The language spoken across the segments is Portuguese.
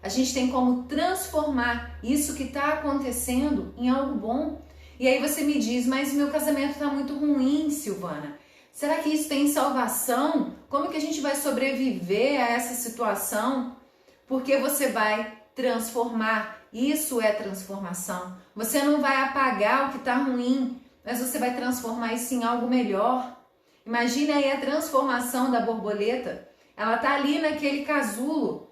A gente tem como transformar isso que está acontecendo em algo bom. E aí você me diz, mas meu casamento está muito ruim, Silvana. Será que isso tem salvação? Como que a gente vai sobreviver a essa situação? Porque você vai transformar. Isso é transformação. Você não vai apagar o que está ruim, mas você vai transformar isso em algo melhor. Imagine aí a transformação da borboleta. Ela está ali naquele casulo.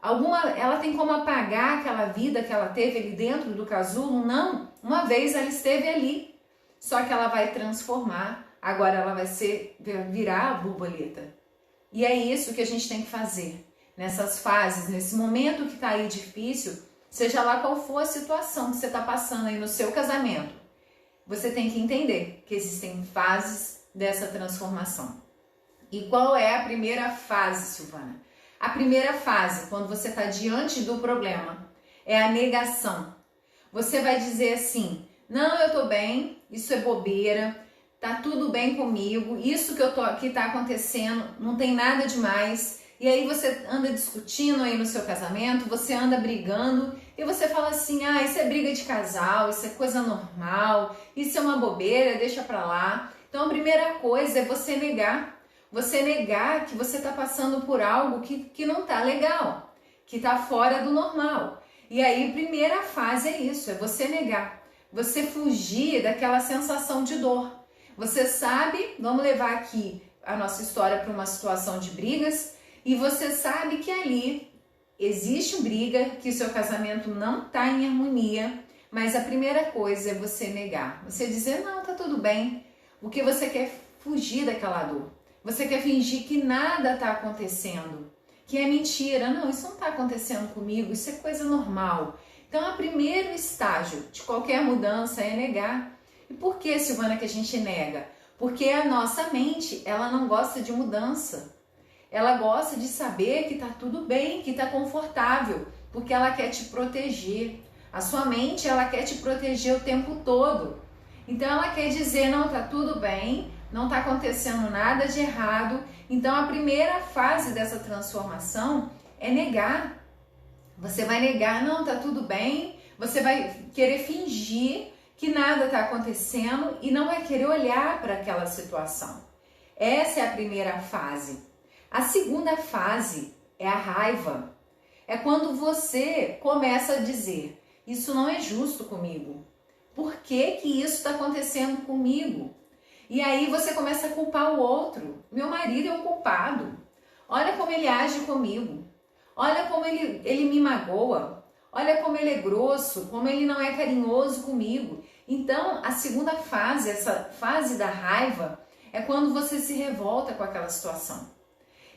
Ela tem como apagar aquela vida que ela teve ali dentro do casulo? Não. Uma vez ela esteve ali. Só que ela vai transformar. Agora ela vai virar a borboleta. E é isso que a gente tem que fazer. Nessas fases, nesse momento que está aí difícil, seja lá qual for a situação que você está passando aí no seu casamento, você tem que entender que existem fases dessa transformação. E qual é a primeira fase, Silvana? A primeira fase, quando você está diante do problema, é a negação. Você vai dizer assim, não, eu estou bem, isso é bobeira, tá tudo bem comigo, isso que está acontecendo não tem nada demais. E aí você anda discutindo aí no seu casamento, você anda brigando e você fala assim, isso é briga de casal, isso é coisa normal, isso é uma bobeira, deixa pra lá. Então a primeira coisa é você negar. Você negar que você está passando por algo que não tá legal, que está fora do normal. E aí a primeira fase é isso, é você negar. Você fugir daquela sensação de dor. Você sabe, vamos levar aqui a nossa história para uma situação de brigas, e você sabe que ali existe briga, que o seu casamento não está em harmonia, mas a primeira coisa é você negar. Você dizer, não, tá tudo bem. O que você quer é fugir daquela dor. Você quer fingir que nada está acontecendo, que é mentira. Não, isso não está acontecendo comigo, isso é coisa normal. Então, o primeiro estágio de qualquer mudança é negar. E por que, Silvana, que a gente nega? Porque a nossa mente, ela não gosta de mudança. Ela gosta de saber que está tudo bem, que está confortável, porque ela quer te proteger. A sua mente, ela quer te proteger o tempo todo. Então, ela quer dizer, não, está tudo bem, não está acontecendo nada de errado. Então, a primeira fase dessa transformação é negar. Você vai negar, não, está tudo bem. Você vai querer fingir que nada está acontecendo e não vai querer olhar para aquela situação. Essa é a primeira fase. A segunda fase é a raiva. É quando você começa a dizer, isso não é justo comigo. Por que que isso está acontecendo comigo? E aí você começa a culpar o outro. Meu marido é o culpado. Olha como ele age comigo. Olha como ele me magoa. Olha como ele é grosso, como ele não é carinhoso comigo. Então, a segunda fase, essa fase da raiva, é quando você se revolta com aquela situação.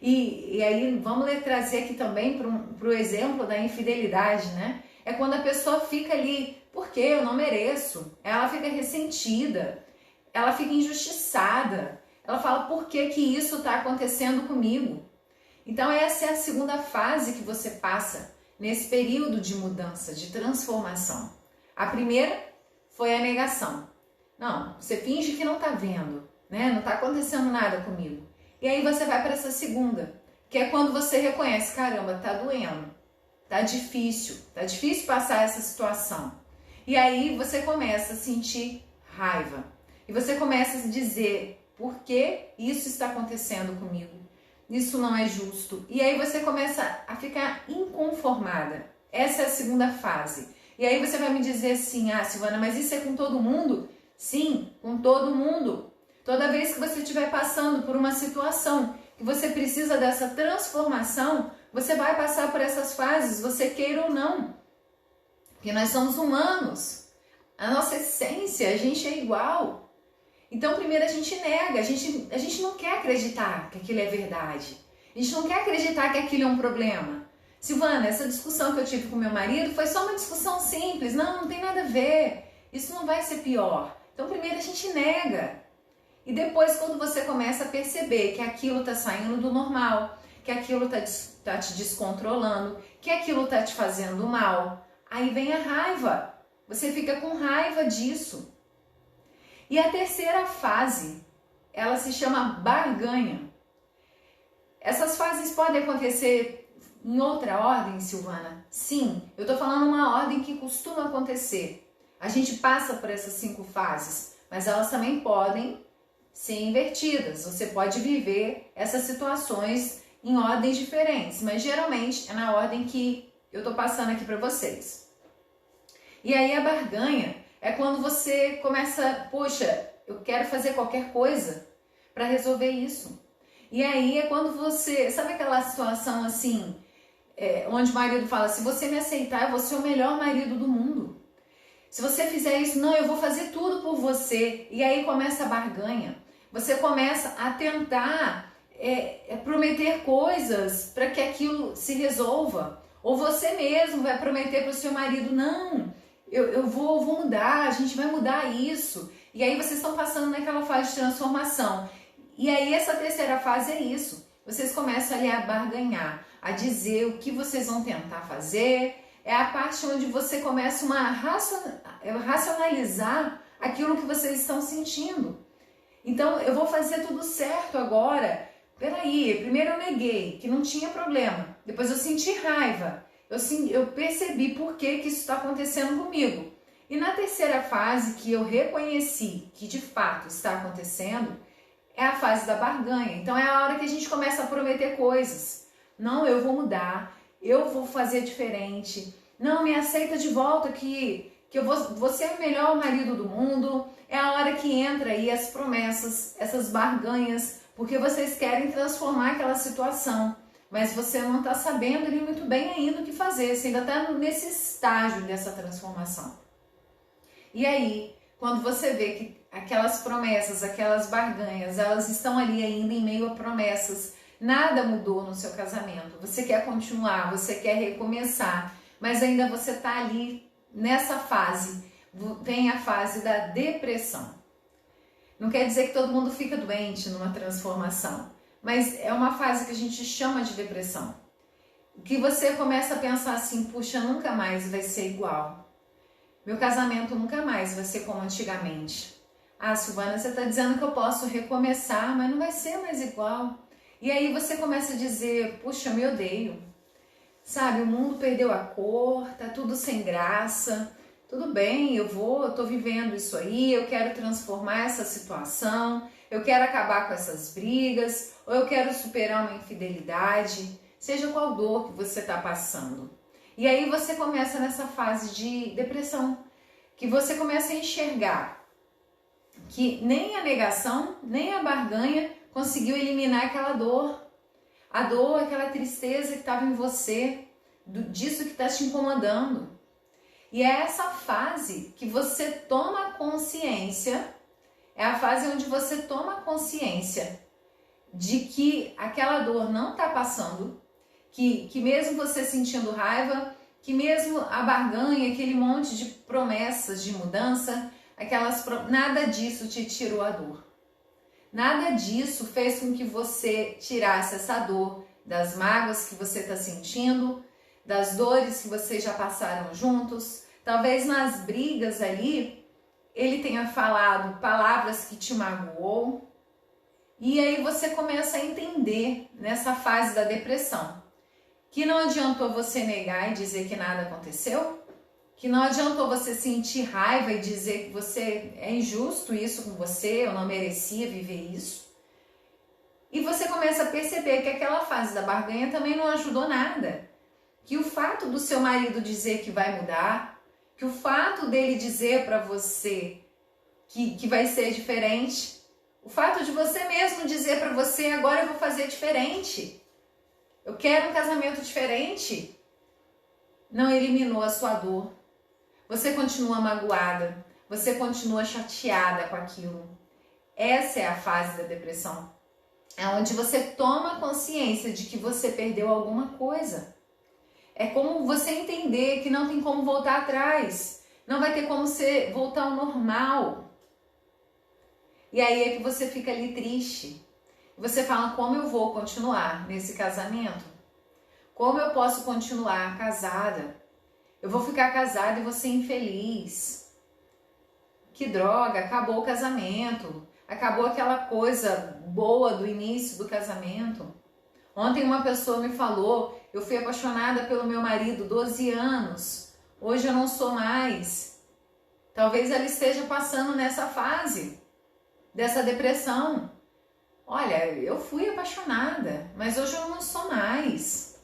E aí, vamos trazer aqui também para o exemplo da infidelidade, né? É quando a pessoa fica ali, porque eu não mereço. Ela fica ressentida, ela fica injustiçada. Ela fala, por que que isso está acontecendo comigo? Então, essa é a segunda fase que você passa nesse período de mudança, de transformação. A primeira foi a negação. Não, você finge que não está vendo, né? Não está acontecendo nada comigo. E aí você vai para essa segunda, que é quando você reconhece, caramba, tá doendo, tá difícil passar essa situação. E aí você começa a sentir raiva. E você começa a dizer, por que isso está acontecendo comigo? Isso não é justo. E aí você começa a ficar inconformada. Essa é a segunda fase. E aí você vai me dizer assim, Silvana, mas isso é com todo mundo? Sim, com todo mundo. Toda vez que você estiver passando por uma situação que você precisa dessa transformação, você vai passar por essas fases, você queira ou não. Porque nós somos humanos. A nossa essência, a gente é igual. Então, primeiro a gente nega, a gente não quer acreditar que aquilo é verdade. A gente não quer acreditar que aquilo é um problema. Silvana, essa discussão que eu tive com meu marido foi só uma discussão simples. Não tem nada a ver. Isso não vai ser pior. Então, primeiro a gente nega. E depois, quando você começa a perceber que aquilo está saindo do normal, que aquilo está te descontrolando, que aquilo está te fazendo mal, aí vem a raiva. Você fica com raiva disso. E a terceira fase, ela se chama barganha. Essas fases podem acontecer em outra ordem, Silvana? Sim, eu tô falando uma ordem que costuma acontecer. A gente passa por essas 5 fases, mas elas também podem ser invertidas. Você pode viver essas situações em ordens diferentes, mas geralmente é na ordem que eu tô passando aqui para vocês. E aí a barganha é quando você começa, poxa, eu quero fazer qualquer coisa para resolver isso. E aí é quando você, sabe aquela situação assim, onde o marido fala, se você me aceitar, eu vou ser o melhor marido do mundo. Se você fizer isso, não, eu vou fazer tudo por você. E aí começa a barganha. Você começa a tentar prometer coisas para que aquilo se resolva. Ou você mesmo vai prometer para o seu marido, não, eu vou mudar, a gente vai mudar isso. E aí vocês estão passando naquela fase de transformação. E aí essa terceira fase é isso. Vocês começam ali a barganhar, a dizer o que vocês vão tentar fazer. É a parte onde você começa a racionalizar aquilo que vocês estão sentindo. Então, eu vou fazer tudo certo agora. Peraí, primeiro eu neguei, que não tinha problema. Depois eu senti raiva. Eu percebi por que isso está acontecendo comigo. E na terceira fase, que eu reconheci que de fato está acontecendo, é a fase da barganha. Então, é a hora que a gente começa a prometer coisas. Não, eu vou mudar, eu vou fazer diferente. Não, me aceita de volta que eu vou ser o melhor marido do mundo. É a hora que entra aí as promessas, essas barganhas, porque vocês querem transformar aquela situação, mas você não está sabendo ali muito bem ainda o que fazer, você ainda está nesse estágio dessa transformação. E aí, quando você vê que aquelas promessas, aquelas barganhas, elas estão ali ainda em meio a promessas, nada mudou no seu casamento, você quer continuar, você quer recomeçar, mas ainda você está ali nessa fase, vem a fase da depressão. Não quer dizer que todo mundo fica doente numa transformação, mas é uma fase que a gente chama de depressão. Que você começa a pensar assim, puxa, nunca mais vai ser igual. Meu casamento nunca mais vai ser como antigamente. Ah, Silvana, você está dizendo que eu posso recomeçar, mas não vai ser mais igual. E aí você começa a dizer, puxa, eu me odeio. Sabe, o mundo perdeu a cor, tá tudo sem graça. Tudo bem, eu tô vivendo isso aí, eu quero transformar essa situação, eu quero acabar com essas brigas, ou eu quero superar uma infidelidade, seja qual dor que você está passando. E aí você começa nessa fase de depressão, que você começa a enxergar que nem a negação, nem a barganha conseguiu eliminar aquela dor. A dor, aquela tristeza que estava em você, disso que está te incomodando. E é essa fase que você toma consciência, é a fase onde você toma consciência de que aquela dor não está passando, que mesmo você sentindo raiva, que mesmo a barganha, aquele monte de promessas de mudança, nada disso te tirou a dor. Nada disso fez com que você tirasse essa dor das mágoas que você está sentindo, das dores que vocês já passaram juntos. Talvez nas brigas ali, ele tenha falado palavras que te magoou. E aí você começa a entender nessa fase da depressão que não adiantou você negar e dizer que nada aconteceu, que não adiantou você sentir raiva e dizer que você é injusto isso com você, eu não merecia viver isso. E você começa a perceber que aquela fase da barganha também não ajudou nada. Que o fato do seu marido dizer que vai mudar, que o fato dele dizer para você que vai ser diferente, o fato de você mesmo dizer para você, agora eu vou fazer diferente, eu quero um casamento diferente, não eliminou a sua dor. Você continua magoada, você continua chateada com aquilo. Essa é a fase da depressão. É onde você toma consciência de que você perdeu alguma coisa. É como você entender que não tem como voltar atrás. Não vai ter como você voltar ao normal. E aí é que você fica ali triste. Você fala, como eu vou continuar nesse casamento? Como eu posso continuar casada? Eu vou ficar casada e vou ser infeliz. Que droga, acabou o casamento. Acabou aquela coisa boa do início do casamento. Ontem uma pessoa me falou eu fui apaixonada pelo meu marido 12 anos, hoje eu não sou mais. Talvez ela esteja passando nessa fase, dessa depressão. Olha, eu fui apaixonada, mas hoje eu não sou mais.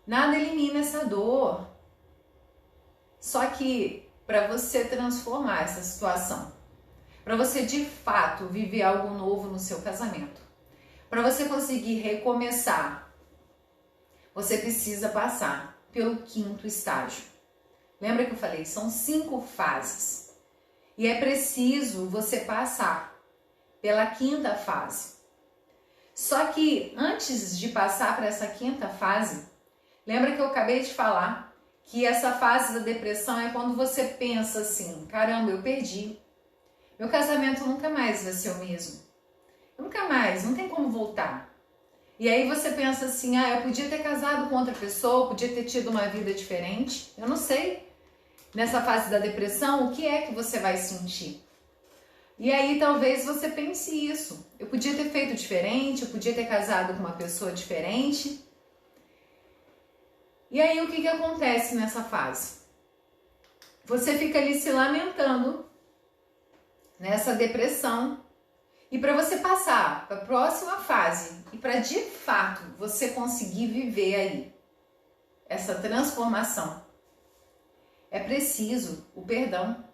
Nada elimina essa dor. Só que para você transformar essa situação, para você de fato viver algo novo no seu casamento, para você conseguir recomeçar, você precisa passar pelo 5º estágio. Lembra que eu falei? São 5 fases. E é preciso você passar pela 5ª fase. Só que antes de passar para essa 5ª fase, lembra que eu acabei de falar que essa fase da depressão é quando você pensa assim, caramba, eu perdi. Meu casamento nunca mais vai ser o mesmo. Nunca mais, não tem como voltar. E aí você pensa assim, eu podia ter casado com outra pessoa, podia ter tido uma vida diferente. Eu não sei. Nessa fase da depressão, o que é que você vai sentir? E aí talvez você pense isso. Eu podia ter feito diferente, eu podia ter casado com uma pessoa diferente. E aí o que acontece nessa fase? Você fica ali se lamentando nessa depressão. E para você passar para a próxima fase e para de fato você conseguir viver aí essa transformação, é preciso o perdão.